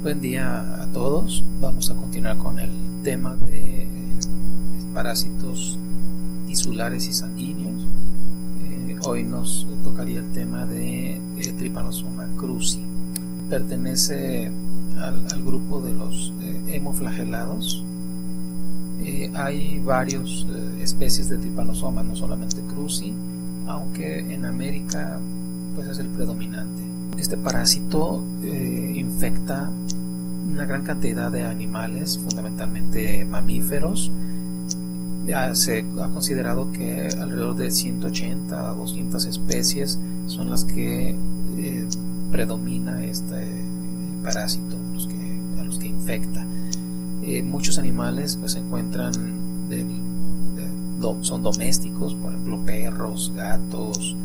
Buen día a todos. Vamos a continuar con el tema de parásitos tisulares y sanguíneos. Hoy nos tocaría el tema de Trypanosoma cruzi. Pertenece al grupo de los hemoflagelados. Hay varias especies de Trypanosoma, no solamente cruzi, aunque en América pues es el predominante. Este parásito infecta una gran cantidad de animales, fundamentalmente mamíferos. Se ha considerado que alrededor de 180 a 200 especies son las que predomina este parásito, a los que infecta. Muchos animales pues, se encuentran son domésticos, por ejemplo perros, gatos,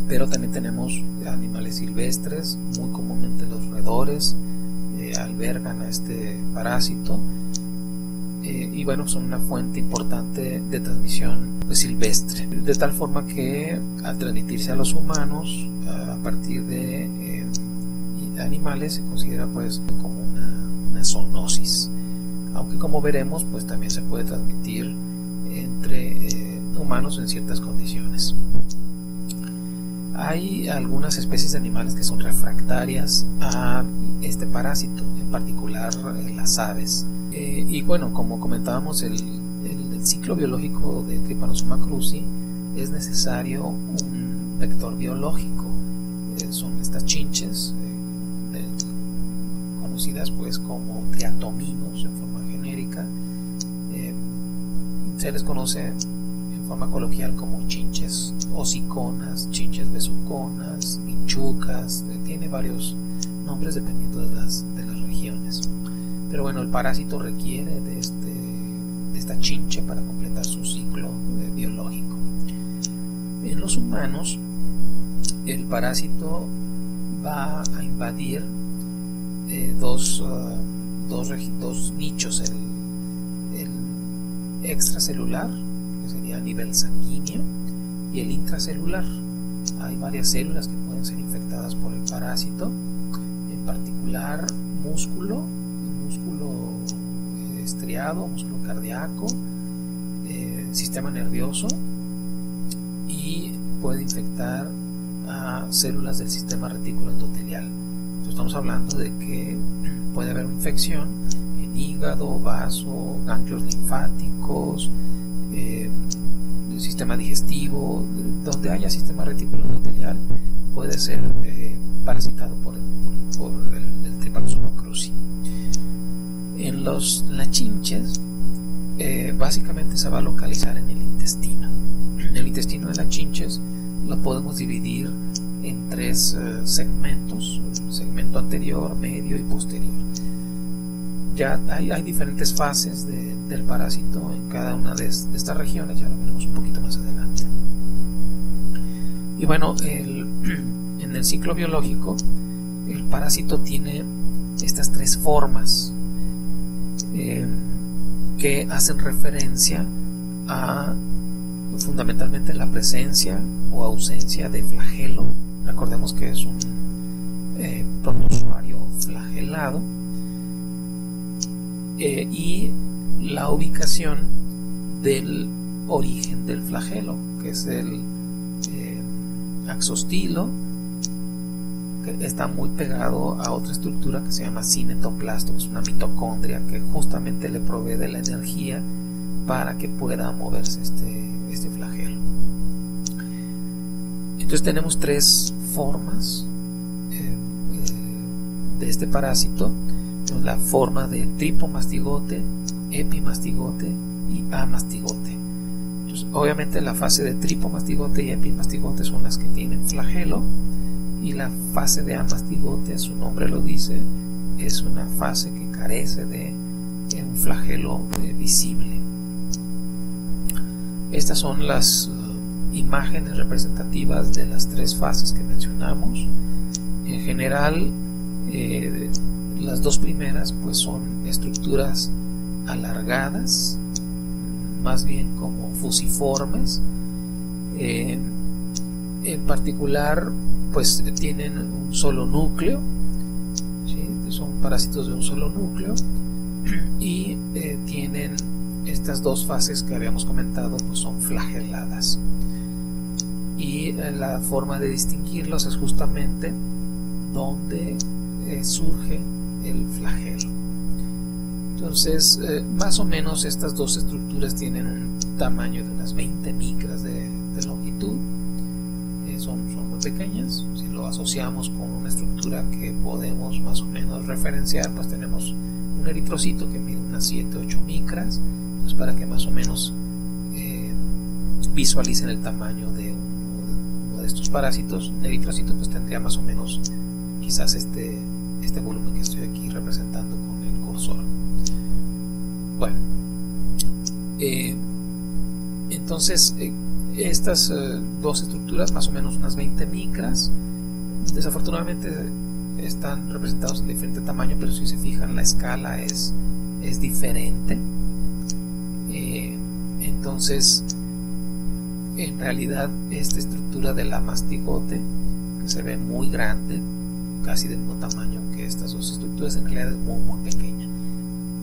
pero también tenemos animales silvestres, muy comúnmente los roedores albergan a este parásito, y bueno, son una fuente importante de transmisión silvestre, de tal forma que al transmitirse a los humanos a partir de animales se considera pues como una zoonosis, aunque como veremos pues también se puede transmitir entre humanos en ciertas condiciones. Hay algunas especies de animales que son refractarias a este parásito, en particular las aves. Y bueno, como comentábamos, el ciclo biológico de Trypanosoma cruzi es necesario un vector biológico. Son estas chinches, conocidas pues como triatominos en forma genérica. Se les conoce en forma coloquial como chinches hociconas, chinches besuconas, minchucas, tiene varios nombres dependiendo de las regiones. Pero bueno, el parásito requiere de esta chinche para completar su ciclo biológico. En los humanos, el parásito va a invadir dos nichos, el extracelular, que sería a nivel sanguíneo, y el intracelular. Hay varias células que pueden ser infectadas por el parásito, en particular músculo estriado, músculo cardíaco, sistema nervioso, y puede infectar a células del sistema retículo endotelial. Entonces estamos hablando de que puede haber una infección en hígado, vaso, ganglios linfáticos, sistema digestivo. Donde haya sistema retículo endotelial puede ser parasitado por el Trypanosoma cruzi. En las chinches básicamente se va a localizar en el intestino. El intestino de las chinches lo podemos dividir en tres segmentos: el segmento anterior, medio y posterior. Ya hay diferentes fases del parásito en cada una de estas regiones, ya lo veremos un poquito más adelante. Y bueno, en el ciclo biológico el parásito tiene estas tres formas que hacen referencia a fundamentalmente la presencia o ausencia de flagelo. Recordemos que es un protozoario flagelado, y la ubicación del origen del flagelo, que es el axostilo, que está muy pegado a otra estructura que se llama cinetoplasto, que es una mitocondria que justamente le provee de la energía para que pueda moverse este flagelo. Entonces tenemos tres formas de este parásito. Tenemos la forma de tripomastigote, epimastigote y amastigote. Entonces, obviamente la fase de tripomastigote y epimastigote son las que tienen flagelo, y la fase de amastigote, su nombre lo dice, es una fase que carece de un flagelo visible. Estas son las imágenes representativas de las tres fases que mencionamos. En general, las dos primeras pues son estructuras alargadas, más bien como fusiformes. En particular pues tienen un solo núcleo, son parásitos de un solo núcleo y tienen estas dos fases que habíamos comentado, pues son flageladas. Y la forma de distinguirlos es justamente donde surge el flagelo. Entonces, más o menos estas dos estructuras tienen un tamaño de unas 20 micras de longitud. Son muy pequeñas. Si lo asociamos con una estructura que podemos más o menos referenciar, pues tenemos un eritrocito que mide unas 7-8 micras. Pues para que más o menos visualicen el tamaño de uno de estos parásitos, un eritrocito pues tendría más o menos quizás este volumen que estoy aquí representando con el cursor. Bueno, entonces estas dos estructuras, más o menos unas 20 micras, desafortunadamente están representados en diferente tamaño, pero si se fijan la escala es diferente. Entonces, en realidad esta estructura de la mastigote, que se ve muy grande, casi del mismo tamaño que estas dos estructuras, en realidad es muy pequeña.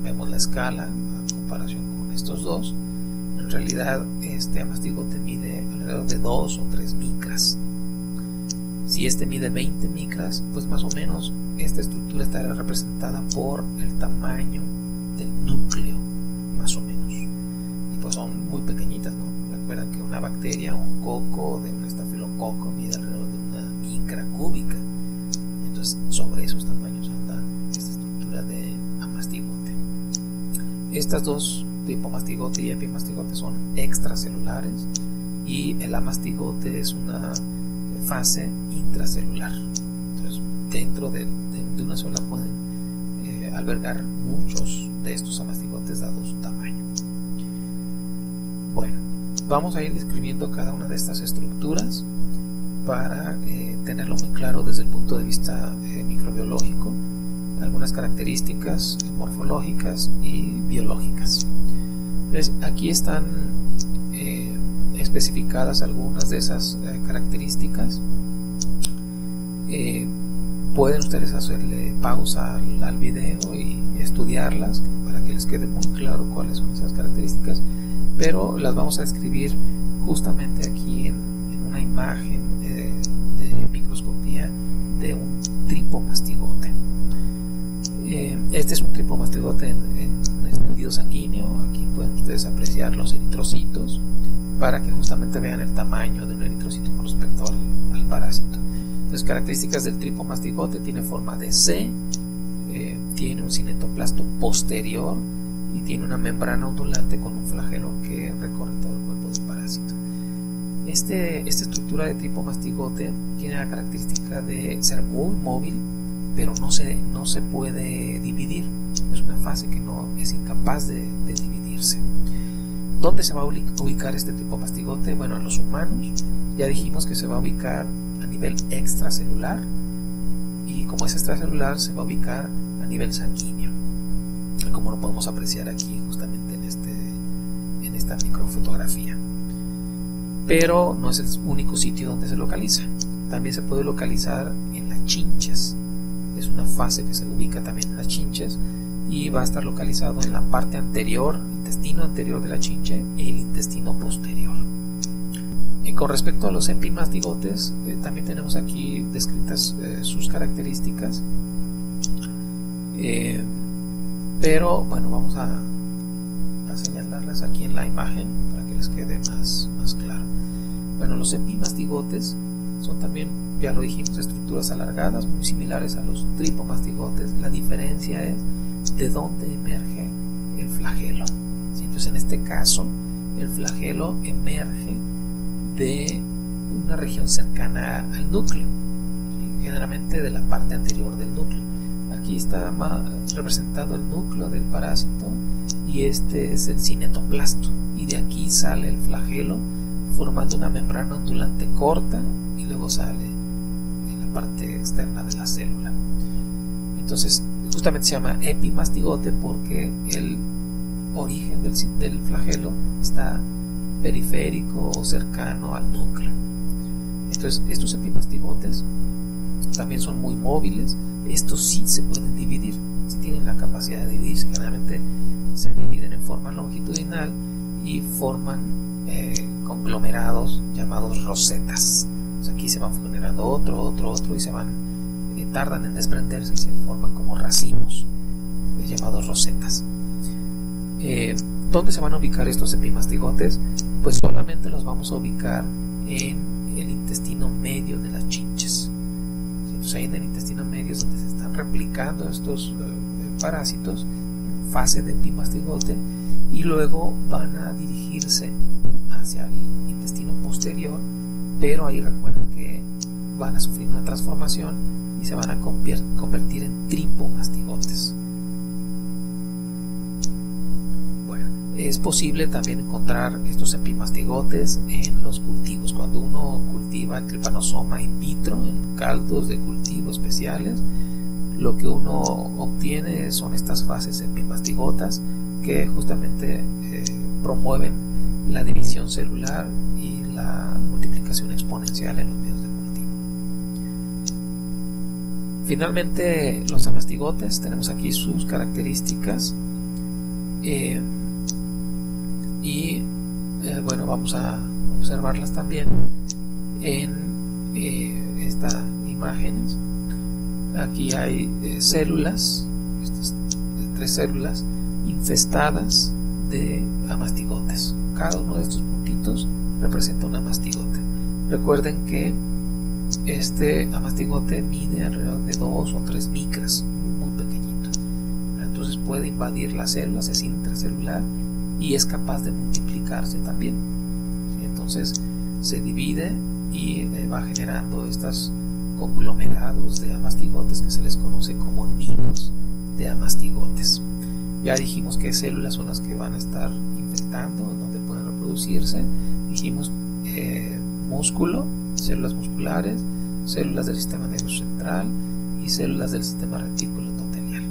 Vemos la escala a comparación con estos dos. En realidad este mastigote mide alrededor de 2 o 3 micras. Si este mide 20 micras, pues más o menos esta estructura estará representada por el tamaño del núcleo, más o menos. Y pues son muy pequeñitas, ¿no? Recuerdan que una bacteria, un coco de un estafilococo mide alrededor de una micra cúbica. Entonces sobre esos tamaños anda esta estructura de amastigote. Estas dos, tipo mastigote y epimastigote, son extracelulares, y el amastigote es una fase intracelular. Entonces dentro de una sola pueden albergar muchos de estos amastigotes dado su tamaño. Bueno, vamos a ir describiendo cada una de estas estructuras para tenerlo muy claro desde el punto de vista microbiológico, algunas características morfológicas y biológicas. Entonces, aquí están especificadas algunas de esas características. Pueden ustedes hacerle pausa al video y estudiarlas para que les quede muy claro cuáles son esas características, pero las vamos a describir justamente aquí en una imagen de microscopía de un tripomastigote. Este es un tripomastigote en extendido sanguíneo. Aquí pueden ustedes apreciar los eritrocitos para que justamente vean el tamaño de un eritrocito con respecto al parásito. Las características del tripomastigote: tiene forma de C, tiene un cinetoplasto posterior y tiene una membrana ondulante con un flagelo que recorre todo el cuerpo del parásito. Esta estructura de tripomastigote tiene la característica de ser muy móvil, pero no se puede dividir. Es una fase que no es incapaz de dividirse. ¿Dónde se va a ubicar este tripomastigote? Bueno, en los humanos ya dijimos que se va a ubicar a nivel extracelular, y como es extracelular se va a ubicar a nivel sanguíneo, como lo podemos apreciar aquí justamente en esta microfotografía. Pero no es el único sitio donde se localiza. También se puede localizar en las chinches. Es una fase que se ubica también en las chinches y va a estar localizado en la parte anterior, intestino anterior de la chinche, y el intestino posterior. Con respecto a los epimastigotes, también tenemos aquí descritas sus características, pero bueno, vamos a señalarlas aquí en la imagen para que les quede más claro. Bueno, los epimastigotes son también, ya lo dijimos, estructuras alargadas muy similares a los tripomastigotes. La diferencia es de dónde emerge el flagelo. ¿Sí? Entonces, en este caso, el flagelo emerge de una región cercana al núcleo, ¿sí? Generalmente de la parte anterior del núcleo. Aquí está representado el núcleo del parásito y este es el cinetoplasto, y de aquí sale el flagelo formando una membrana ondulante corta y luego sale en la parte externa de la célula. Entonces justamente se llama epimastigote porque el origen del flagelo está periférico o cercano al núcleo. Entonces estos epimastigotes también son muy móviles, estos sí se pueden dividir, sí tienen la capacidad de dividirse. Generalmente se dividen en forma longitudinal y forman conglomerados llamados rosetas. Aquí se van generando otro y se van, tardan en desprenderse y se forman como racimos llamados rosetas. ¿Dónde se van a ubicar estos epimastigotes? Pues solamente los vamos a ubicar en el intestino medio de las chinches. Entonces ahí en el intestino medio es donde se están replicando estos parásitos en fase de epimastigote, y luego van a dirigirse hacia el intestino posterior, pero ahí recuerden que van a sufrir una transformación y se van a convertir en tripomastigotes. Bueno, es posible también encontrar estos epimastigotes en los cultivos. Cuando uno cultiva el trypanosoma in vitro en caldos de cultivo especiales, lo que uno obtiene son estas fases epimastigotas que justamente promueven la división celular y la multiplicación exponencial en los medios de cultivo. Finalmente, los amastigotes, tenemos aquí sus características bueno, vamos a observarlas también en estas imágenes. Aquí hay células, estas 3 células infestadas de amastigotes. Cada uno de estos puntitos representa un amastigote. Recuerden que este amastigote mide alrededor de 2 o 3 micras, muy pequeñito. Entonces puede invadir las células, es intracelular y es capaz de multiplicarse también. Entonces se divide y va generando estos conglomerados de amastigotes que se les conoce como nidos de amastigotes. Ya dijimos qué células son las que van a estar infectando, donde pueden reproducirse. Dijimos músculo, células musculares, células del sistema nervioso central y células del sistema retículo endotelial.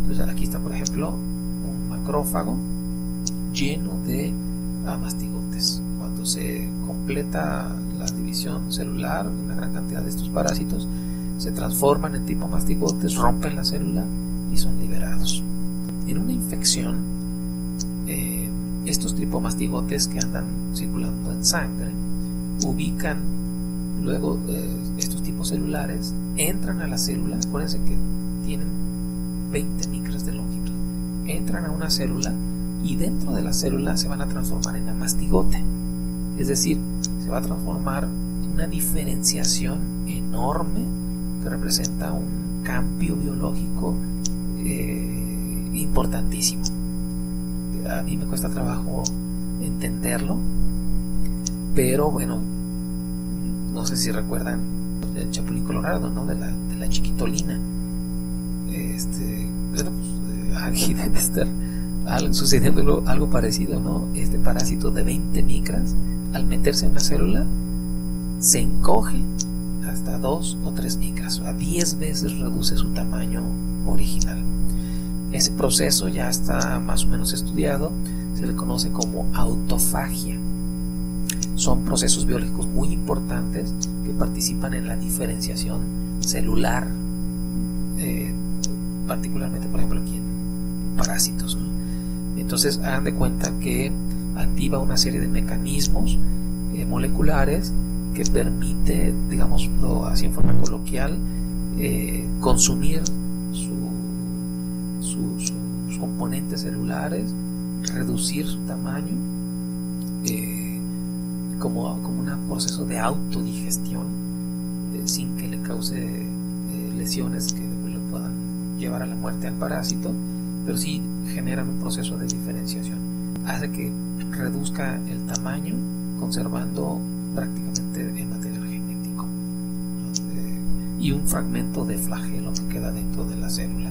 Entonces aquí está, por ejemplo, un macrófago lleno de amastigotes. Cuando se completa la división celular, una gran cantidad de estos parásitos se transforman en tripomastigotes, rompen la célula y son liberados. En una infección, estos tripomastigotes que andan circulando en sangre ubican luego estos tipos celulares, entran a la célula. Acuérdense que tienen 20 micras de longitud, entran a una célula y dentro de la célula se van a transformar en amastigote, es decir, se va a transformar en una diferenciación enorme que representa un cambio biológico importantísimo. A mí me cuesta trabajo entenderlo, pero bueno, no sé si recuerdan el Chapulín Colorado, ¿no? de la chiquitolina. Bueno, pues, aquí debe estar sucediendo algo parecido, ¿no? Este parásito de 20 micras, al meterse en una célula, se encoge hasta 2 o 3 micras, a 10 veces reduce su tamaño original. Ese proceso ya está más o menos estudiado, se le conoce como autofagia. Son procesos biológicos muy importantes que participan en la diferenciación celular, particularmente, por ejemplo, aquí en parásitos, ¿no? Entonces, hagan de cuenta que activa una serie de mecanismos moleculares que permite, digámoslo así en forma coloquial, consumir sus componentes celulares, reducir su tamaño, como un proceso de autodigestión, sin que le cause lesiones que le puedan llevar a la muerte al parásito, pero sí generan un proceso de diferenciación. Hace que reduzca el tamaño, conservando prácticamente el material genético, y un fragmento de flagelo que queda dentro de la célula.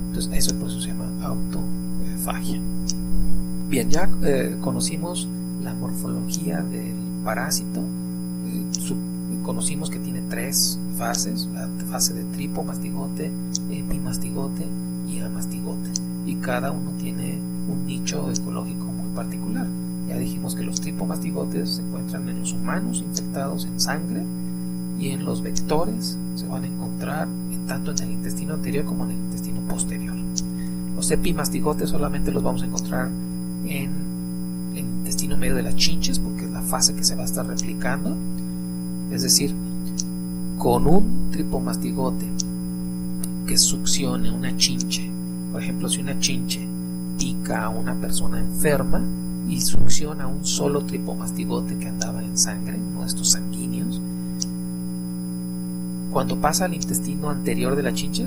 Entonces eso por eso se llama autofagia. Bien, ya conocimos la morfología del parásito. Conocimos que tiene 3 fases: la fase de tripomastigote, epimastigote y amastigote, y cada uno tiene un nicho ecológico muy particular. Ya dijimos que los tripomastigotes se encuentran en los humanos infectados en sangre, y en los vectores se van a encontrar tanto en el intestino anterior como en el intestino posterior. Los epimastigotes solamente los vamos a encontrar en el intestino medio de las chinches, porque es la fase que se va a estar replicando. Es decir, con un tripomastigote que succione una chinche, por ejemplo, si una chinche pica a una persona enferma y succiona un solo tripomastigote que andaba en sangre, uno de estos sanguíneos, cuando pasa al intestino anterior de la chinche,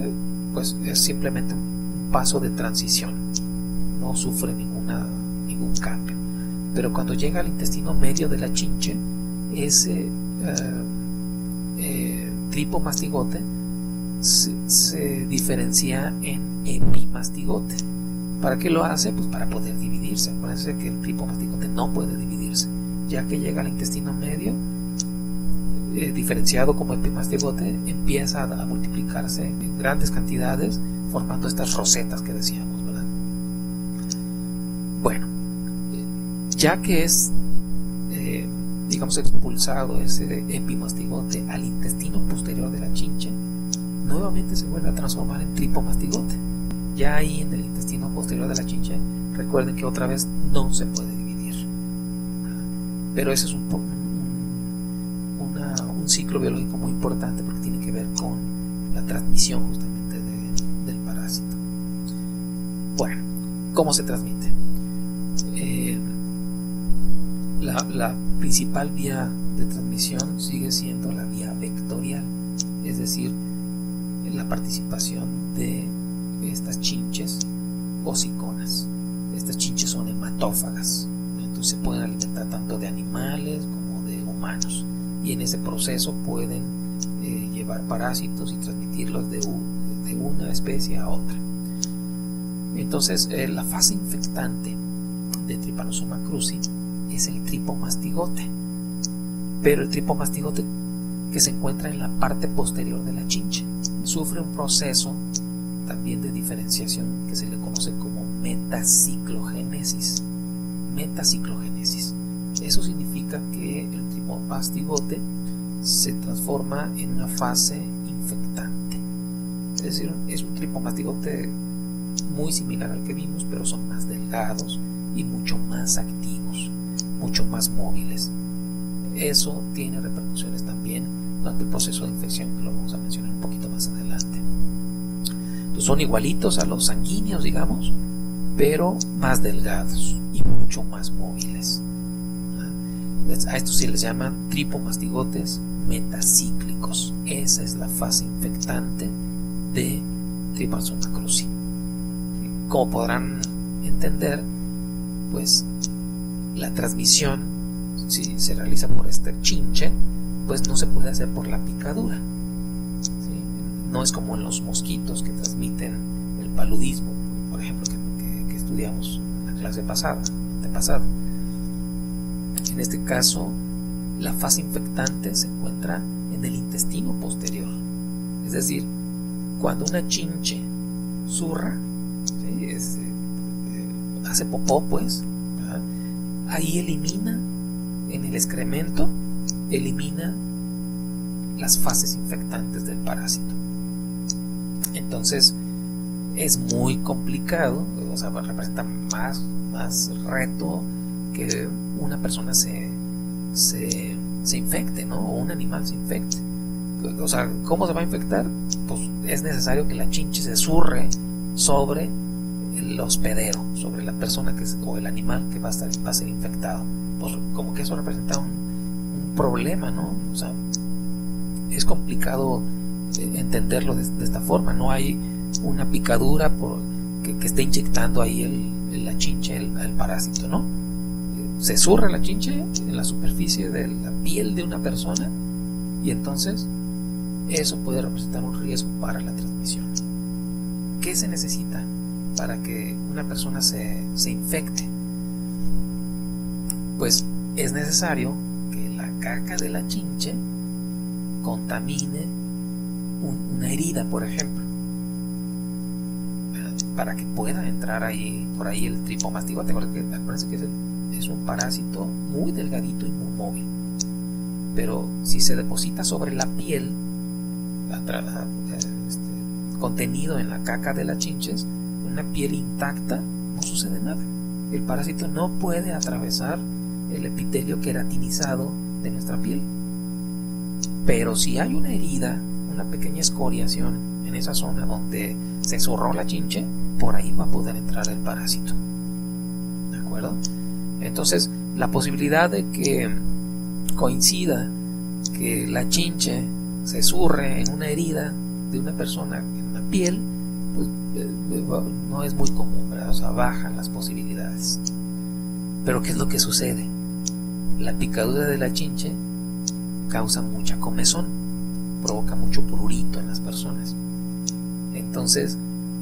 pues es simplemente un paso de transición, no sufre ningún cambio. Pero cuando llega al intestino medio de la chinche, ese tripomastigote se diferencia en epimastigote. ¿Para qué lo hace? Pues para poder dividirse. Acuérdense que el tripomastigote no puede dividirse, ya que llega al intestino medio, diferenciado como epimastigote, empieza a multiplicarse en grandes cantidades, formando estas rosetas que decíamos, ¿verdad? Bueno, ya que es digamos expulsado ese epimastigote al intestino posterior de la chinche, nuevamente se vuelve a transformar en tripomastigote. Ya ahí en el intestino posterior de la chinche, recuerden que otra vez no se puede dividir, pero ese es un ciclo biológico muy importante, porque tiene que ver con la transmisión justamente del parásito. Bueno, ¿cómo se transmite? La principal vía de transmisión sigue siendo la vía vectorial, es decir, la participación de estas chinches hociconas. Estas chinches son hematófagas, entonces se pueden alimentar tanto de animales como de humanos, y en ese proceso pueden llevar parásitos y transmitirlos de una especie a otra. Entonces la fase infectante de Trypanosoma cruzi es el tripomastigote, pero el tripomastigote que se encuentra en la parte posterior de la chinche sufre un proceso también de diferenciación que se le conoce como metaciclogénesis. Eso significa que el tripomastigote se transforma en una fase infectante. Es decir, es un tripomastigote muy similar al que vimos, pero son más delgados y mucho más activos, mucho más móviles. Eso tiene repercusiones también durante el proceso de infección, que lo vamos a mencionar un poquito más adelante. Entonces son igualitos a los sanguíneos, digamos, pero más delgados y mucho más móviles. A estos se les llaman tripomastigotes metacíclicos. Esa es la fase infectante de Trypanosoma cruzi. Como podrán entender, pues la transmisión, si se realiza por esta chinche, pues no se puede hacer por la picadura, ¿sí? No es como en los mosquitos que transmiten el paludismo, por ejemplo, que estudiamos en la clase antepasada. En este caso, la fase infectante se encuentra en el intestino posterior. Es decir, cuando una chinche zurra, ¿sí? Hace popó, pues, ¿verdad? Ahí elimina, en el excremento, elimina las fases infectantes del parásito. Entonces, es muy complicado, o sea, representa más reto que una persona se infecte, ¿no? O un animal se infecte. O sea, ¿cómo se va a infectar? Pues es necesario que la chinche se zurre sobre el hospedero, sobre la persona o el animal que va a ser infectado. Pues como que eso representa un problema, ¿no? O sea, es complicado entenderlo de esta forma. No hay una picadura que esté inyectando ahí la chinche, el parásito, ¿no? Se zurra la chinche en la superficie de la piel de una persona, y entonces eso puede representar un riesgo para la transmisión. ¿Qué se necesita para que una persona se infecte? Pues es necesario que la caca de la chinche contamine una herida, por ejemplo, para que pueda entrar por ahí el tripomastigote. Acuérdense que es un parásito muy delgadito y muy móvil, pero si se deposita sobre la piel, contenido en la caca de las chinches, una piel intacta, no sucede nada. El parásito no puede atravesar el epitelio queratinizado de nuestra piel. Pero si hay una herida, una pequeña escoriación en esa zona donde se zurró la chinche, por ahí va a poder entrar el parásito. ¿De acuerdo? Entonces, la posibilidad de que coincida que la chinche se zurre en una herida de una persona en la piel, pues no es muy común, ¿verdad? O sea, bajan las posibilidades. Pero ¿qué es lo que sucede? La picadura de la chinche causa mucha comezón, provoca mucho prurito en las personas. Entonces,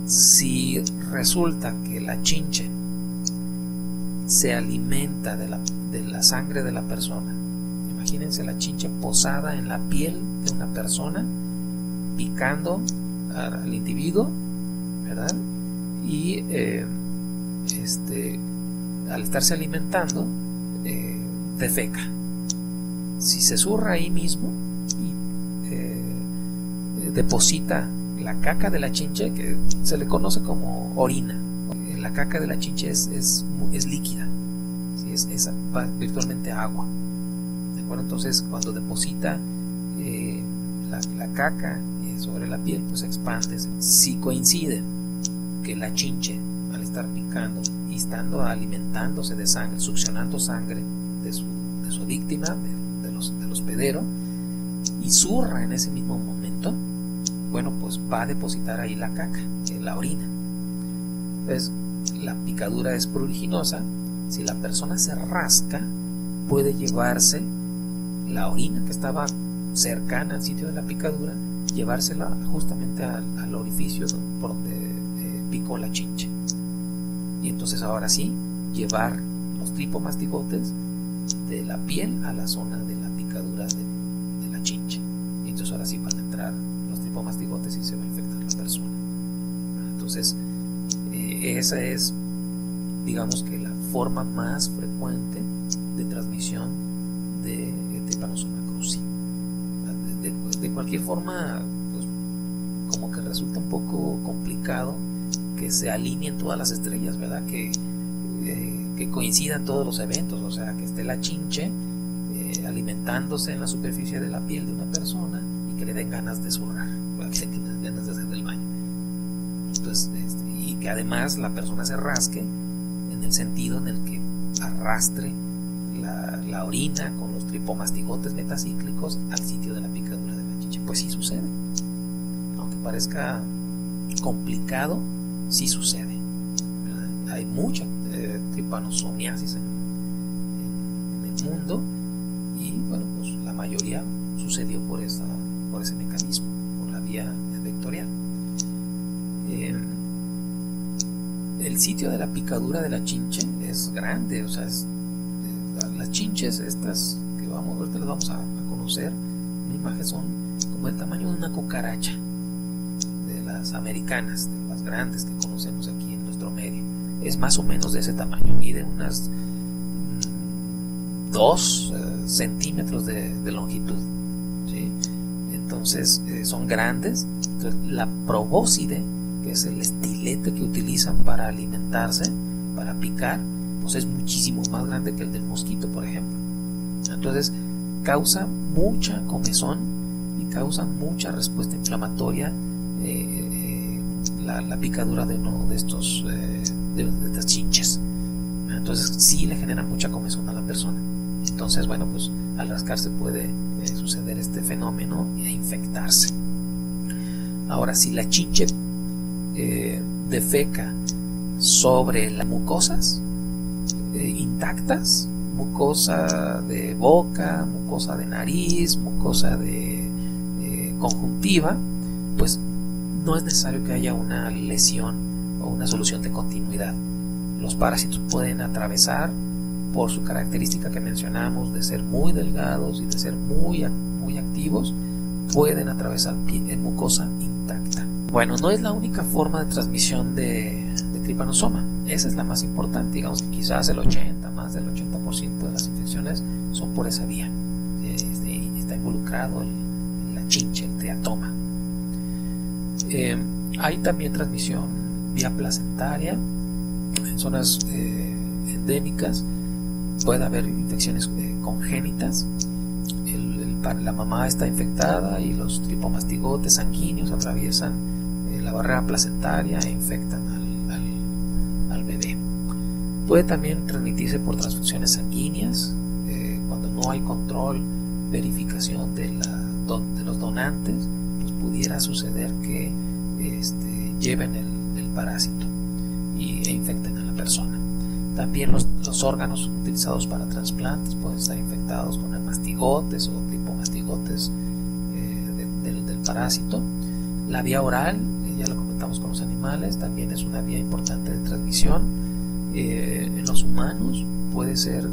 si resulta que la chinche se alimenta de la sangre de la persona, imagínense la chinche posada en la piel de una persona, picando al individuo, ¿verdad? Y al estarse alimentando, defeca. Si se zurra ahí mismo y deposita la caca de la chinche, que se le conoce como orina, la caca de la chinche es líquida, ¿sí? es virtualmente agua. ¿De acuerdo? Entonces, cuando deposita la caca sobre la piel, pues se expande. Si coincide que la chinche, al estar picando y estando alimentándose de sangre, succionando sangre de su víctima, del hospedero, y zurra en ese mismo momento, bueno, pues va a depositar ahí la caca, la orina. Entonces, la picadura es pruriginosa. Si la persona se rasca, puede llevarse la orina que estaba cercana al sitio de la picadura, llevársela justamente al orificio por donde picó la chinche. Y entonces ahora sí, llevar los tripomastigotes de la piel a la zona de la picadura de la chinche. Y entonces ahora sí van a entrar los tripomastigotes y se va a infectar la persona. Entonces, esa es, digamos que la forma más frecuente de transmisión de Trypanosoma cruzi. De cualquier forma, pues, como que resulta un poco complicado que se alineen todas las estrellas, ¿verdad? Que coincidan todos los eventos, o sea, que esté la chinche alimentándose en la superficie de la piel de una persona y que le den ganas de zurrar, que le den ganas de hacer del baño. Entonces, y que además la persona se rasque en el sentido en el que arrastre la orina con los tripomastigotes metacíclicos al sitio de la picadura de la chinche. Pues sí sucede, aunque parezca complicado, sí sucede, ¿verdad? Hay mucha tripanosomiasis en el mundo, y bueno, pues la mayoría sucedió por ese mecanismo, por la vía vectorial. El sitio de la picadura de la chinche es grande, o sea, las chinches estas que ahorita las vamos a conocer en imagen, son como el tamaño de una cucaracha, de las americanas, de las grandes que conocemos aquí en nuestro medio. Es más o menos de ese tamaño, mide unas 2 centímetros de longitud, ¿sí? Entonces son grandes. Entonces, la probóscide, que es el estilete que utilizan para alimentarse, para picar, pues es muchísimo más grande que el del mosquito, por ejemplo. Entonces causa mucha comezón y causa mucha respuesta inflamatoria la picadura de uno de estos de estas chinches. Entonces sí le genera mucha comezón a la persona. Entonces, bueno, pues al rascarse puede suceder este fenómeno e infectarse. Ahora, si la chinche defeca sobre las mucosas intactas, mucosa de boca, mucosa de nariz, mucosa de conjuntiva, pues no es necesario que haya una lesión o una solución de continuidad. Los parásitos pueden atravesar, por su característica que mencionamos de ser muy delgados y de ser muy activos, pueden atravesar mucosa intacta. Bueno, no es la única forma de transmisión de trypanosoma. Esa es la más importante. Digamos que quizás más del 80% de las infecciones son por esa vía. Está involucrado la chinche, el triatoma. Hay también transmisión vía placentaria. En zonas endémicas puede haber infecciones congénitas. La mamá está infectada y los tripomastigotes sanguíneos atraviesan la barrera placentaria e infectan al bebé. Puede también transmitirse por transfusiones sanguíneas, cuando no hay control, verificación de los donantes, pues pudiera suceder que lleven el parásito e infecten a la persona. También los órganos utilizados para trasplantes pueden estar infectados con mastigotes o tripomastigotes del parásito. La vía oral, ya lo comentamos con los animales, también es una vía importante de transmisión. En los humanos puede ser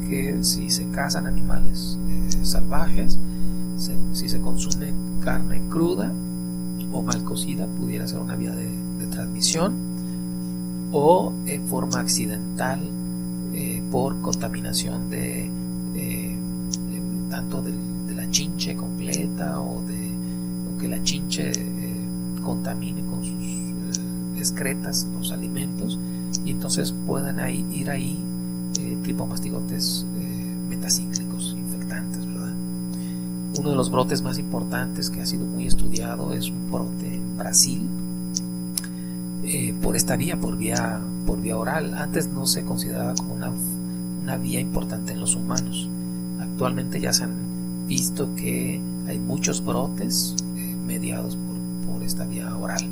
que si se cazan animales salvajes, si se consume carne cruda o mal cocida, pudiera ser una vía de transmisión, o en forma accidental por contaminación tanto de la chinche completa o que la chinche contamine con sus excretas los alimentos, y entonces puedan ir ahí tripomastigotes metacíclicos infectantes, ¿verdad? Uno de los brotes más importantes que ha sido muy estudiado es un brote en Brasil, por esta vía, por vía oral. Antes no se consideraba como una vía importante en los humanos. Actualmente ya se han visto que hay muchos brotes mediados por esta vía oral,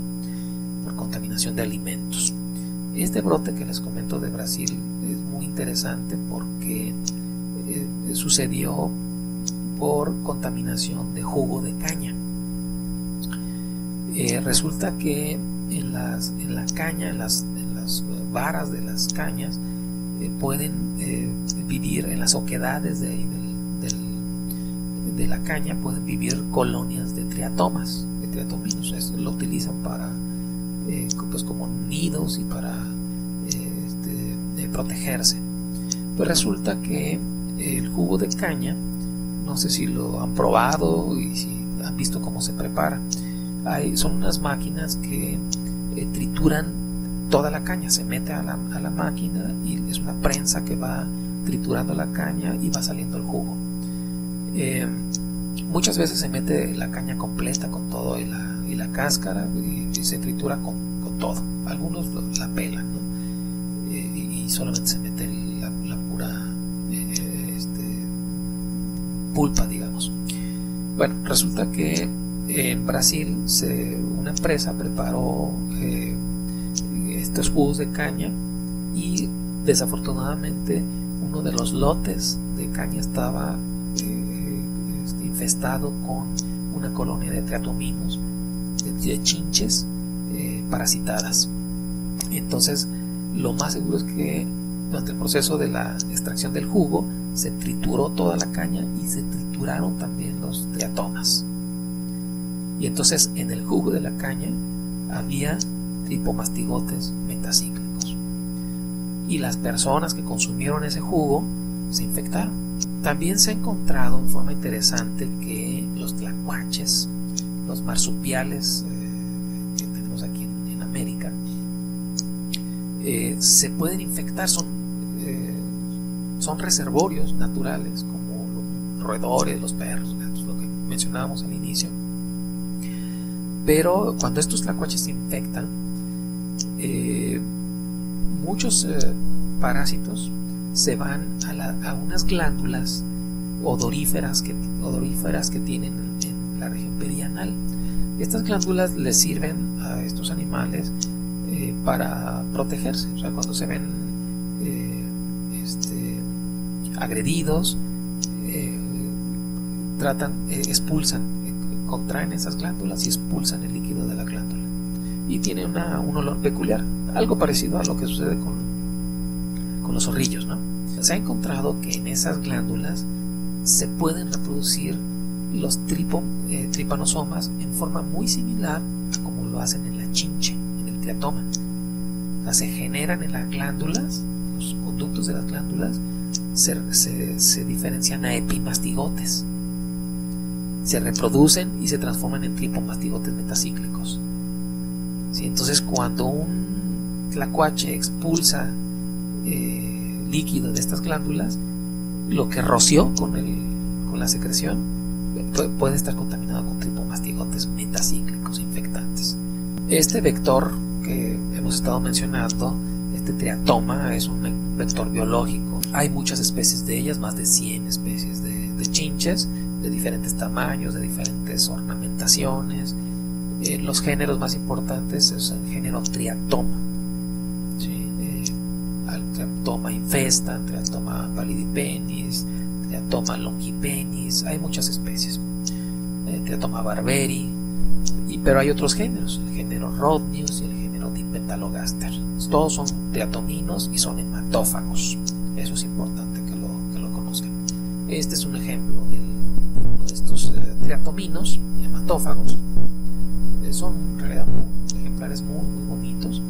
por contaminación de alimentos. Este brote que les comento de Brasil es muy interesante porque sucedió por contaminación de jugo de caña. Resulta que en la caña, en las varas de las cañas, pueden vivir en las oquedades de la caña, pueden vivir colonias de triatomas, de triatominos. Lo utilizan para pues como nidos y para protegerse. Pues resulta que el jugo de caña, no sé si lo han probado y si han visto cómo se prepara. Son unas máquinas que trituran toda la caña, se mete a la máquina y es una prensa que va triturando la caña y va saliendo el jugo. Muchas veces se mete la caña completa con todo y la cáscara y se tritura con todo. Algunos la pelan, ¿no? Y solamente se mete la pura pulpa, digamos. Bueno, resulta que en Brasil una empresa preparó estos jugos de caña y desafortunadamente uno de los lotes de caña estaba infestado con una colonia de triatominos, de chinches parasitadas. Entonces lo más seguro es que durante el proceso de la extracción del jugo se trituró toda la caña y se trituraron también los triatomas, y entonces en el jugo de la caña había tripomastigotes metacíclicos y las personas que consumieron ese jugo se infectaron. También se ha encontrado en forma interesante que los tlacuaches, los marsupiales que tenemos aquí en América, se pueden infectar. Son reservorios naturales, como los roedores, los perros, los gatos, lo que mencionábamos al inicio. Pero cuando estos tlacuaches se infectan, muchos parásitos se van a unas glándulas odoríferas que tienen en la región perianal. Estas glándulas les sirven a estos animales para protegerse. O sea, cuando se ven agredidos, expulsan, contraen esas glándulas y expulsan el líquido de la glándula, y tiene un olor peculiar, algo parecido a lo que sucede con los zorrillos, ¿no? Se ha encontrado que en esas glándulas se pueden reproducir los tripanosomas en forma muy similar a como lo hacen en la chinche, en el triatoma. O sea, se generan en las glándulas, los conductos de las glándulas se diferencian a epimastigotes, se reproducen y se transforman en tripomastigotes metacíclicos. ¿sí? Entonces cuando un tlacuache expulsa líquido de estas glándulas, lo que roció con la secreción puede estar contaminado con tripomastigotes metacíclicos infectantes. Este vector que hemos estado mencionando, este triatoma, es un vector biológico. Hay muchas especies de ellas, más de 100 especies de chinches, de diferentes tamaños, de diferentes ornamentaciones. Los géneros más importantes es el género Triatoma, ¿sí? Triatoma infesta, Triatoma pallidipennus, Triatoma longipennis. Hay muchas especies. Triatoma barberi, pero hay otros géneros, el género Rhodnius y el género Dipetalogaster. Todos son triatominos y son hematófagos. Eso es importante que lo conozcan. Este es un ejemplo de uno de estos triatominos hematófagos. Son en realidad ejemplares muy, muy bonitos.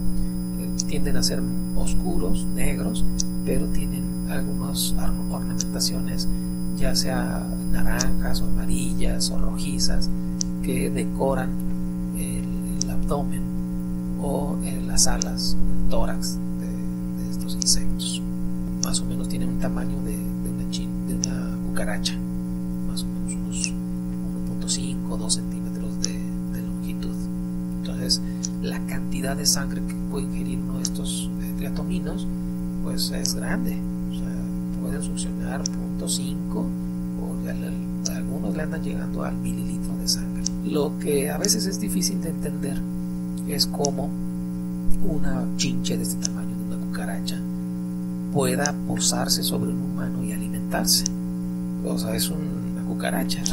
Tienden a ser oscuros, negros, pero tienen algunas ornamentaciones, ya sea naranjas o amarillas o rojizas, que decoran el abdomen o las alas o el tórax de estos insectos. Más o menos tienen un tamaño de una cucaracha, más o menos unos 1.5 o 2 centímetros de longitud. Entonces la cantidad de sangre que puede ingerir uno de estos triatominos pues es grande, o sea, pueden succionar 0.5 o algunos le andan llegando al mililitro de sangre. Lo que a veces es difícil de entender es cómo una chinche de este tamaño, de una cucaracha, pueda posarse sobre un humano y alimentarse. O sea, es una cucaracha.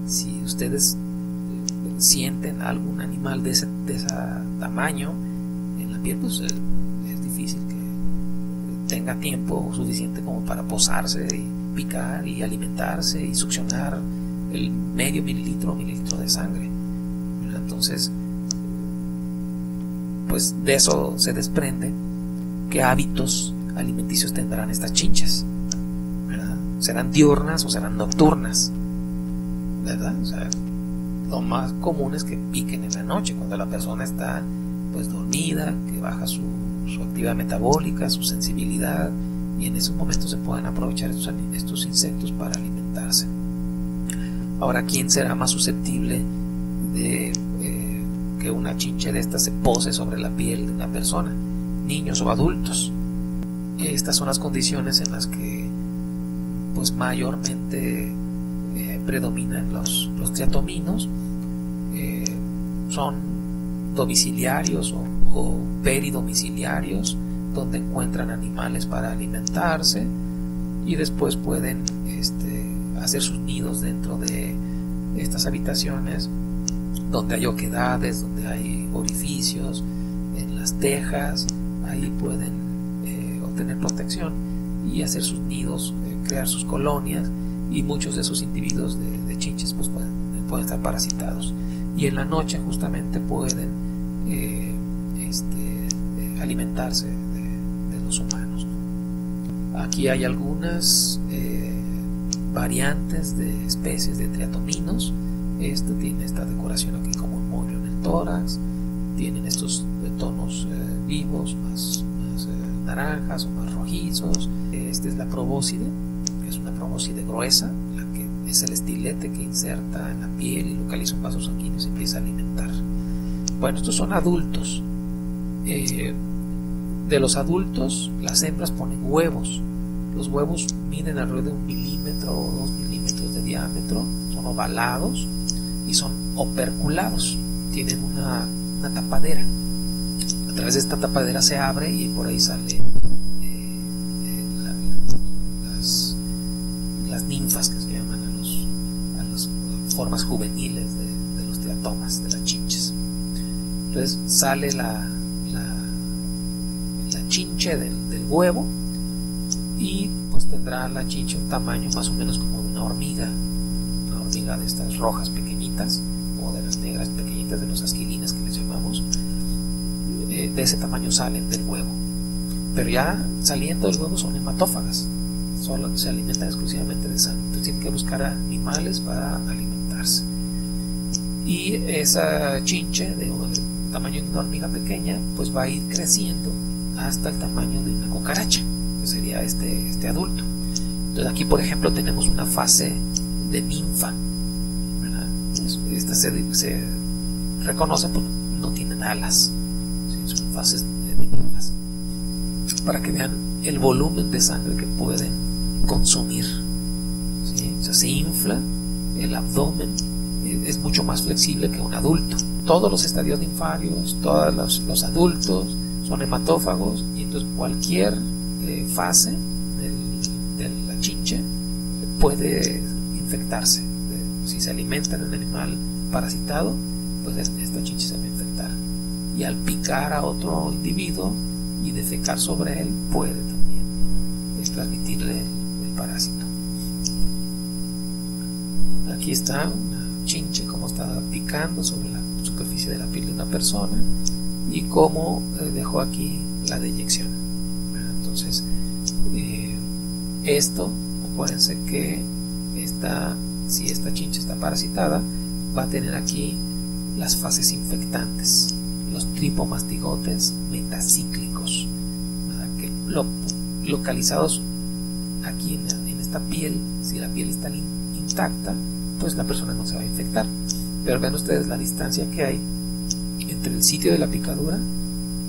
Si ustedes sienten algún animal de ese tamaño en la piel, pues es difícil que tenga tiempo suficiente como para posarse y picar y alimentarse y succionar el medio mililitro o mililitro de sangre. Entonces, pues de eso se desprende qué hábitos alimenticios tendrán estas chinches, ¿verdad? ¿Serán diurnas o serán nocturnas? ¿Verdad? O sea, lo más común es que piquen en la noche, cuando la persona está pues dormida, que baja su actividad metabólica, su sensibilidad, y en esos momentos se pueden aprovechar estos insectos para alimentarse. Ahora, ¿quién será más susceptible de que una chinche de estas se pose sobre la piel de una persona? Niños o adultos. Estas son las condiciones en las que pues mayormente predominan los triatominos. Son domiciliarios o peridomiciliarios, donde encuentran animales para alimentarse y después pueden hacer sus nidos dentro de estas habitaciones donde hay oquedades, donde hay orificios, en las tejas. Ahí pueden obtener protección y hacer sus nidos, crear sus colonias, y muchos de esos individuos de chinches pues pueden estar parasitados, y en la noche justamente pueden alimentarse de los humanos, ¿no? Aquí hay algunas variantes de especies de triatominos. Tiene esta decoración aquí como un moño en el tórax, tienen estos tonos vivos, más naranjas o más rojizos. Esta es la probóscide, que es una probóscide gruesa, la que es el estilete que inserta en la piel y localiza un vaso sanguíneo y se empieza a alimentar. Bueno, estos son adultos. De los adultos, las hembras ponen huevos. Los huevos miden alrededor de 1 milímetro o 2 milímetros de diámetro, son ovalados y son operculados. Tienen una tapadera. A través de esta tapadera se abre y por ahí salen las ninfas, que se llaman a las formas juveniles de los triatomas, de las chinches. Entonces sale la chinche del huevo, y pues tendrá la chinche un tamaño más o menos como de una hormiga de estas rojas pequeñitas, o de las negras pequeñitas, de los asquilines que les llamamos. De ese tamaño salen del huevo, pero ya saliendo del huevo son hematófagas, solo se alimentan exclusivamente de sangre. Entonces tienen que buscar animales para alimentarse, y esa chinche de tamaño de una hormiga pequeña, pues va a ir creciendo hasta el tamaño de una cucaracha, que sería este adulto. Entonces aquí, por ejemplo, tenemos una fase de ninfa, ¿verdad? Esta se reconoce porque no tienen alas, ¿sí? Son fases de ninfas, para que vean el volumen de sangre que pueden consumir, ¿sí? O sea, se infla el abdomen, es mucho más flexible que un adulto. Todos los estadios ninfarios, todos los adultos son hematófagos, y entonces cualquier fase de la chinche puede infectarse. Si se alimenta de un animal parasitado, pues esta chinche se va a infectar, y al picar a otro individuo y defecar sobre él puede también transmitirle el parásito. Aquí está una chinche como está picando sobre la superficie de la piel de una persona y cómo dejó aquí la deyección. Entonces esto, acuérdense que si esta chinche está parasitada, va a tener aquí las fases infectantes, los tripomastigotes metacíclicos, ¿verdad? Que localizados aquí en esta piel. Si la piel está intacta, pues la persona no se va a infectar, pero vean ustedes la distancia que hay entre el sitio de la picadura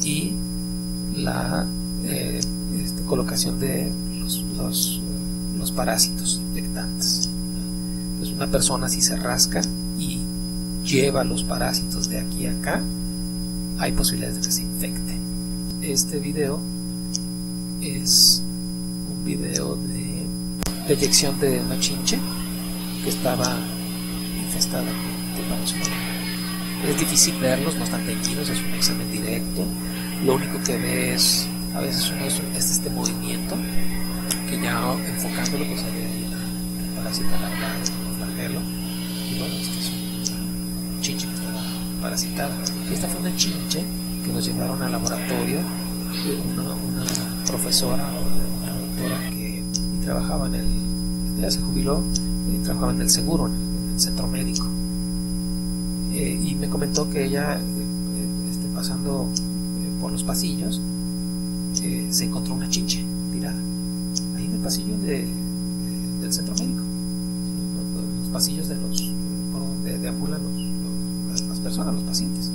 y la colocación de los parásitos infectantes. Entonces una persona, si se rasca y lleva los parásitos de aquí a acá, hay posibilidades de que se infecte. Este video es un video de deyección de una chinche que estaba infestada con Trypanosoma. Es difícil verlos, no están teñidos, es un examen directo. Lo único que ve es, a veces uno es este movimiento, que ya enfocándolo pues se ve ahí el parásito alargado, el flagelo, y bueno, es que es una chinche que estaba parasitada. Y esta fue una chinche que nos llevaron al laboratorio de una profesora, una doctora que trabajaba ya se jubiló, trabajaba en el seguro, en el centro médico, y me comentó que ella pasando por los pasillos se encontró una chinche tirada ahí en el pasillo del centro médico, los pasillos por donde deambulan las personas, los pacientes.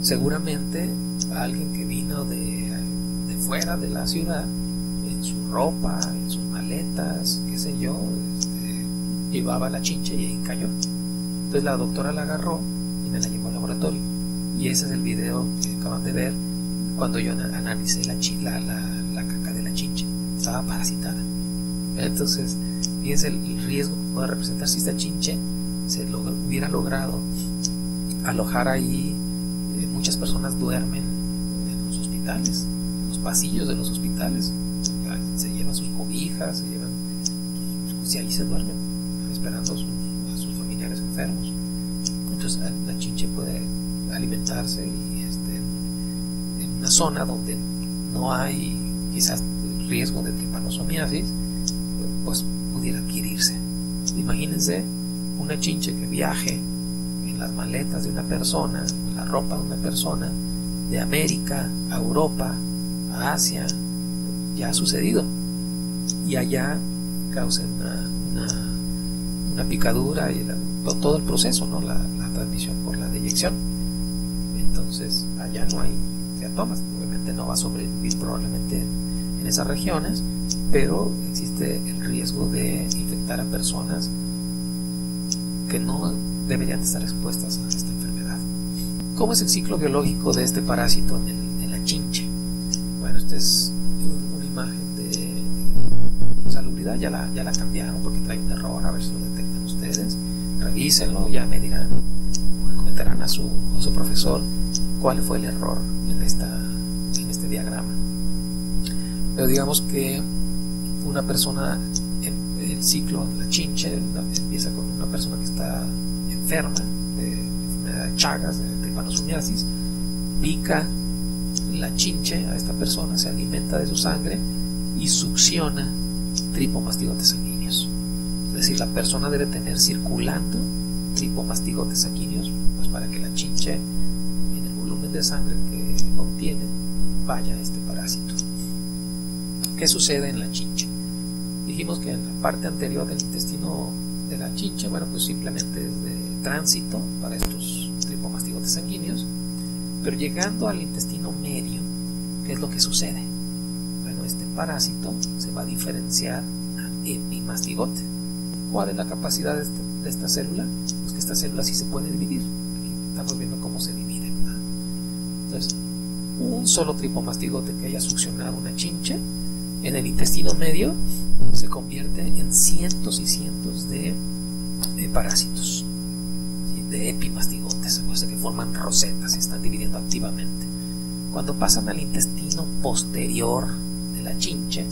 Seguramente alguien que vino de fuera de la ciudad, en su ropa, en sus maletas, qué sé yo, llevaba la chinche y ahí cayó. Entonces la doctora la agarró y me la llevó al laboratorio, y ese es el video que acaban de ver cuando yo analicé la caca de la chinche. Estaba parasitada. Entonces fíjense el riesgo que puede representar si esta chinche hubiera logrado alojar ahí. Muchas personas duermen en los hospitales, en los pasillos de los hospitales, se llevan sus cobijas, y ahí se duermen esperando a sus familiares enfermos. Entonces la chinche puede alimentarse y en una zona donde no hay quizás riesgo de tripanosomiasis, pues pudiera adquirirse. Imagínense una chinche que viaje en las maletas de una persona, en la ropa de una persona, de América a Europa, a Asia. Ya ha sucedido, y allá causa una picadura y todo el proceso, ¿no? La transmisión por la deyección. Entonces allá no hay ciatomas, obviamente no va a sobrevivir probablemente en esas regiones, pero existe el riesgo de infectar a personas que no deberían estar expuestas a esta enfermedad. ¿Cómo es el ciclo biológico de este parásito en la chinche? Bueno, esta es una imagen de salubridad, ya la cambiaron porque trae un error, a ver si lo detectan ustedes. Revísenlo, ya me dirán, o comentarán a su profesor cuál fue el error en este diagrama. Pero digamos que una persona, el ciclo en la chinche empieza con una persona que está enferma de enfermedad de Chagas, de tripanosomiasis, pica la chinche a esta persona, se alimenta de su sangre y succiona tripomastigotes sanguíneos. Es decir, la persona debe tener circulando tripomastigotes sanguíneos pues para que la chinche, en el volumen de sangre que obtiene, vaya este parásito. ¿Qué sucede en la chinche? Dijimos que en la parte anterior del intestino de la chinche, bueno, pues simplemente es de tránsito para estos tripomastigotes sanguíneos, pero llegando al intestino medio, ¿qué es lo que sucede? Bueno, este parásito se va a diferenciar a epimastigote. ¿Cuál es la capacidad de esta célula? Pues que esta célula sí se puede dividir. Aquí estamos viendo cómo se divide, ¿verdad? Entonces, un solo tripomastigote que haya succionado una chinche en el intestino medio se convierte en cientos y cientos de parásitos, ¿sí? De epimastigotes, o sea, que forman rosetas y están dividiendo activamente. Cuando pasan al intestino posterior de la chinche,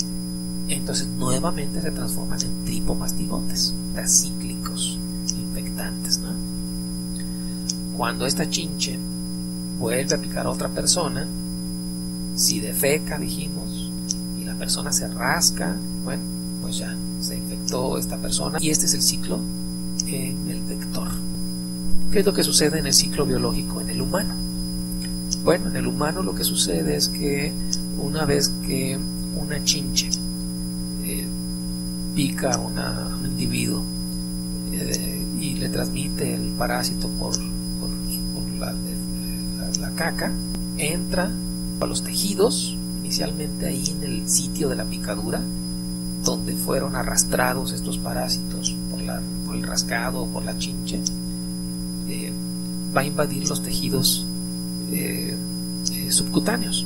entonces nuevamente se transforman en tripomastigotes cíclicos, infectantes, ¿no? Cuando esta chinche vuelve a picar a otra persona, si defeca, dijimos, y la persona se rasca, bueno, pues ya se infectó esta persona, y este es el ciclo en el vector. ¿Qué es lo que sucede en el ciclo biológico en el humano? Bueno, en el humano lo que sucede es que una vez que una chinche pica a un individuo y le transmite el parásito por la caca, entra a los tejidos, inicialmente ahí en el sitio de la picadura, donde fueron arrastrados estos parásitos por el rascado o por la chinche, va a invadir los tejidos subcutáneos.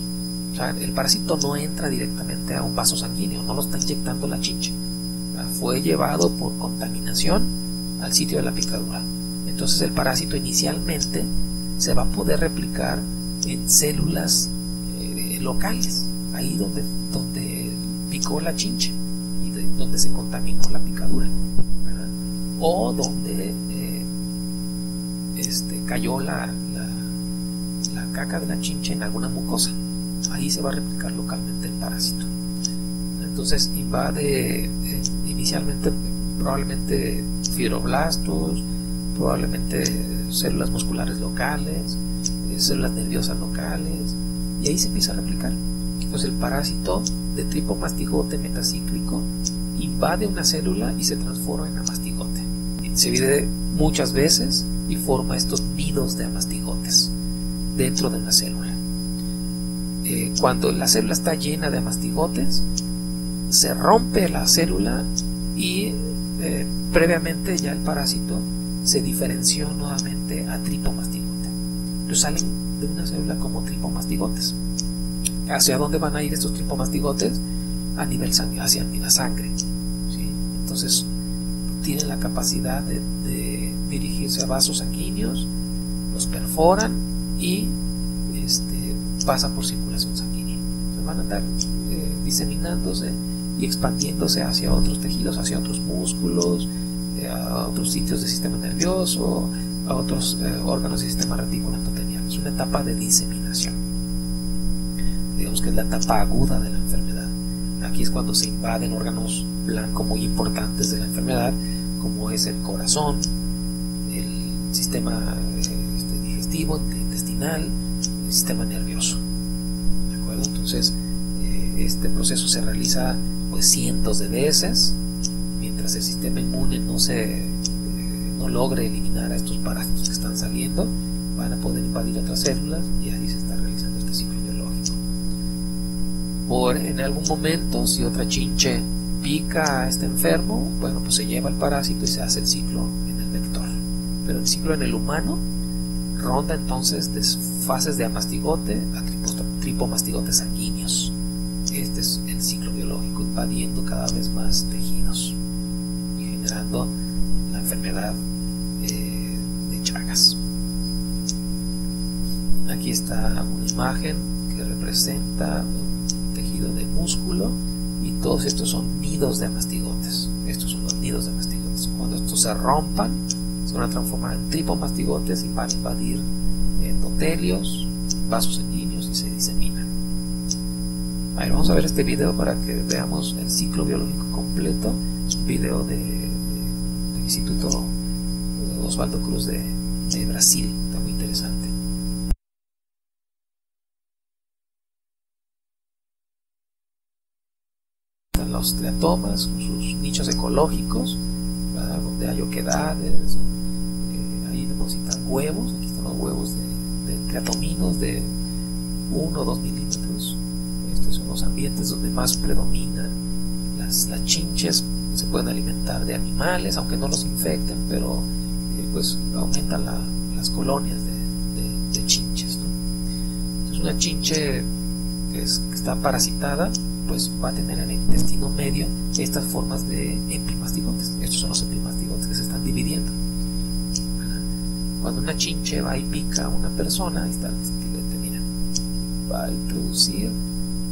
O sea, el parásito no entra directamente a un vaso sanguíneo, no lo está inyectando la chinche. Fue llevado por contaminación al sitio de la picadura. Entonces el parásito inicialmente se va a poder replicar en células locales, ahí donde picó la chinche y donde se contaminó la picadura, ¿verdad? O donde cayó la caca de la chinche en alguna mucosa. Ahí se va a replicar localmente el parásito. Entonces invade inicialmente probablemente fibroblastos, probablemente células musculares locales, células nerviosas locales, y ahí se empieza a replicar. Entonces el parásito de tripomastigote metacíclico invade una célula y se transforma en amastigote. Se divide muchas veces y forma estos nidos de amastigotes dentro de una célula. Cuando la célula está llena de amastigotes, se rompe la célula y previamente ya el parásito se diferenció nuevamente a tripomastigote. Entonces salen de una célula como tripomastigotes. ¿Hacia dónde van a ir estos tripomastigotes? A nivel hacia la sangre, ¿sí? Entonces tienen la capacidad de dirigirse a vasos sanguíneos, los perforan y pasan por circulación sanguínea. Entonces van a andar diseminándose y expandiéndose hacia otros tejidos, hacia otros músculos, a otros sitios del sistema nervioso, a otros órganos del sistema reticuloendotelial. Es una etapa de diseminación. Digamos que es la etapa aguda de la enfermedad. Aquí es cuando se invaden órganos blancos muy importantes de la enfermedad, como es el corazón, el sistema digestivo, intestinal, el sistema nervioso. ¿De acuerdo? Entonces, este proceso se realiza pues cientos de veces, mientras el sistema inmune no logre eliminar a estos parásitos que están saliendo, van a poder invadir otras células y así se está realizando este ciclo biológico. En algún momento, si otra chinche pica a este enfermo, bueno, pues se lleva el parásito y se hace el ciclo en el vector. Pero el ciclo en el humano ronda entonces de fases de amastigote a tripomastigotes sanguíneos. Este es el ciclo biológico, invadiendo cada vez más tejidos y generando la enfermedad de Chagas. Aquí está una imagen que representa un tejido de músculo y todos estos son nidos de amastigotes. Estos son los nidos de amastigotes. Cuando estos se rompan, se van a transformar en tripomastigotes y van a invadir endotelios, vasos sanguíneos y se diseminan. A ver, vamos a ver este video para que veamos el ciclo biológico completo. Es un video del Instituto Oswaldo Cruz de Brasil. los triatomas con sus nichos ecológicos, ¿verdad? Donde hay oquedades, ahí depositan huevos. Aquí están los huevos de triatominos de 1 o 2 milímetros. Estos son los ambientes donde más predominan las chinches. Se pueden alimentar de animales, aunque no los infecten, pero pues aumentan las colonias de chinches, ¿no? Entonces una chinche que está parasitada, pues va a tener en el intestino medio estas formas de epimastigotes. Estos son los epimastigotes que se están dividiendo. Cuando una chinche va y pica a una persona, ahí está el estilete, miren, va a introducir,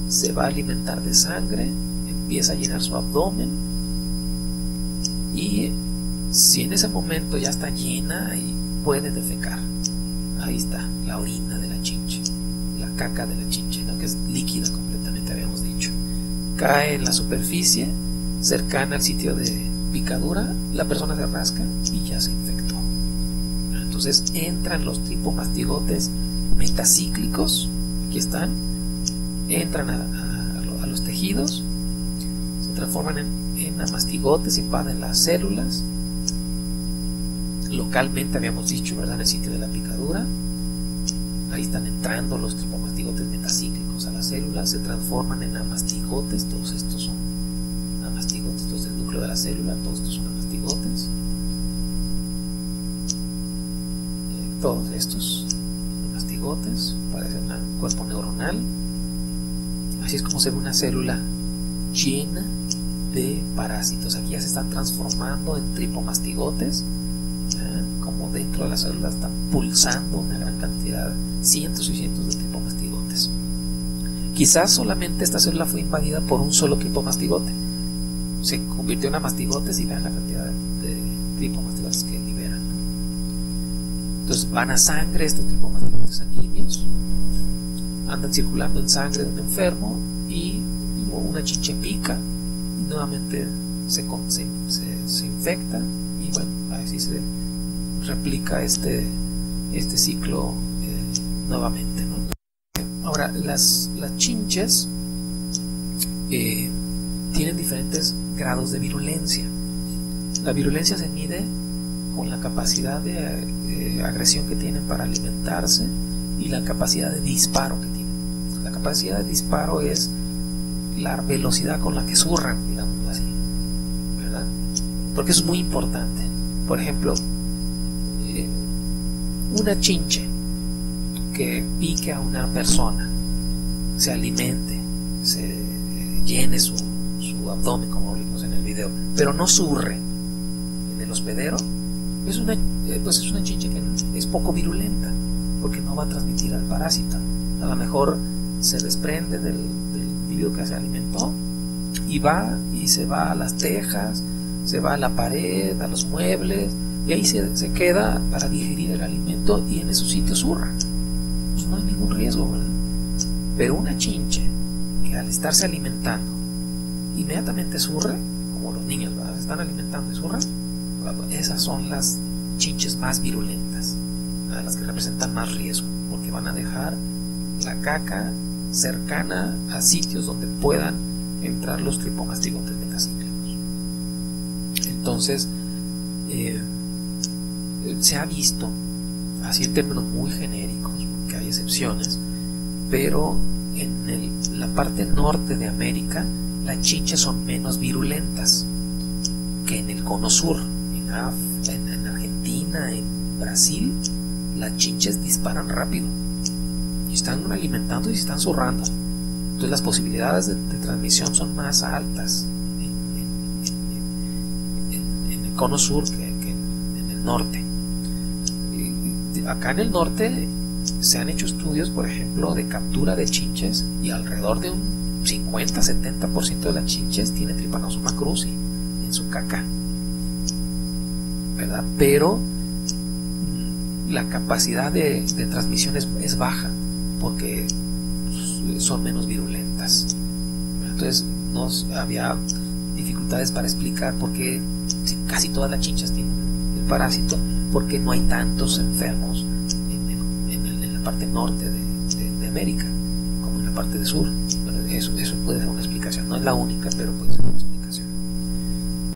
se va a alimentar de sangre, empieza a llenar su abdomen, y si en ese momento ya está llena y puede defecar, ahí está la orina de la chinche, la caca de la chinche, ¿no? Que es líquida completamente, habíamos dicho, cae en la superficie cercana al sitio de picadura, la persona se rasca y ya se infectó. Entonces entran los tripomastigotes metacíclicos, aquí están, entran a los tejidos, se transforman en amastigotes, invaden las células. Localmente habíamos dicho, ¿verdad?, en el sitio de la picadura, ahí están entrando los tripomastigotes metacíclicos a las células, se transforman en amastigotes. Todos estos son amastigotes, estos del núcleo de la célula, todos estos son amastigotes. Todos estos amastigotes parecen un cuerpo neuronal. Así es como se ve una célula llena de parásitos. Aquí ya se están transformando en tripomastigotes, como dentro de la célula están pulsando una gran cantidad, cientos y cientos de tripomastigotes. Quizás solamente esta célula fue invadida por un solo tripomastigote, se convirtió en amastigotes y vean la cantidad de tripomastigotes que liberan. Entonces van a sangre estos tripomastigotes sanguíneos, andan circulando en sangre de un enfermo, y una chinche pica y nuevamente se infecta, y bueno, así se replica este ciclo nuevamente, ¿no? Ahora, las chinches tienen diferentes grados de virulencia. La virulencia se mide con la capacidad de agresión que tienen para alimentarse y la capacidad de disparo que tienen. La capacidad de disparo es la velocidad con la que zurran, digámoslo así, ¿verdad? Porque eso es muy importante. Por ejemplo, una chinche que pique a una persona, se alimente, se llene su abdomen, como vimos en el video, pero no zurre en el hospedero, es una chinche que es poco virulenta, porque no va a transmitir al parásito. A lo mejor se desprende del individuo que se alimentó y se va a las tejas, se va a la pared, a los muebles, y ahí se queda para digerir el alimento, y en esos sitios zurra. Pues no hay ningún riesgo, ¿verdad? Pero una chinche que al estarse alimentando inmediatamente zurre, como los niños, ¿verdad?, se están alimentando y zurran, esas son las chinches más virulentas, ¿verdad?, las que representan más riesgo, porque van a dejar la caca cercana a sitios donde puedan entrar los tripomastigotes metacíclicos. Entonces se ha visto, así en términos muy genéricos, porque hay excepciones, pero en la parte norte de América las chinches son menos virulentas que en el cono sur. En Argentina, en Brasil, las chinches disparan rápido y están alimentando y se están zurrando. Entonces las posibilidades de transmisión son más altas en el cono sur que en el norte. Y acá en el norte se han hecho estudios, por ejemplo, de captura de chinches, y alrededor de un 50-70% de las chinches tiene Trypanosoma cruzi en su caca, ¿verdad? Pero la capacidad de transmisión es baja, porque son menos virulentas. Entonces había dificultades para explicar por qué casi todas las chinches tienen el parásito, porque no hay tantos enfermos en la parte norte de América como en la parte del sur. Bueno, eso puede ser una explicación, no es la única, pero pues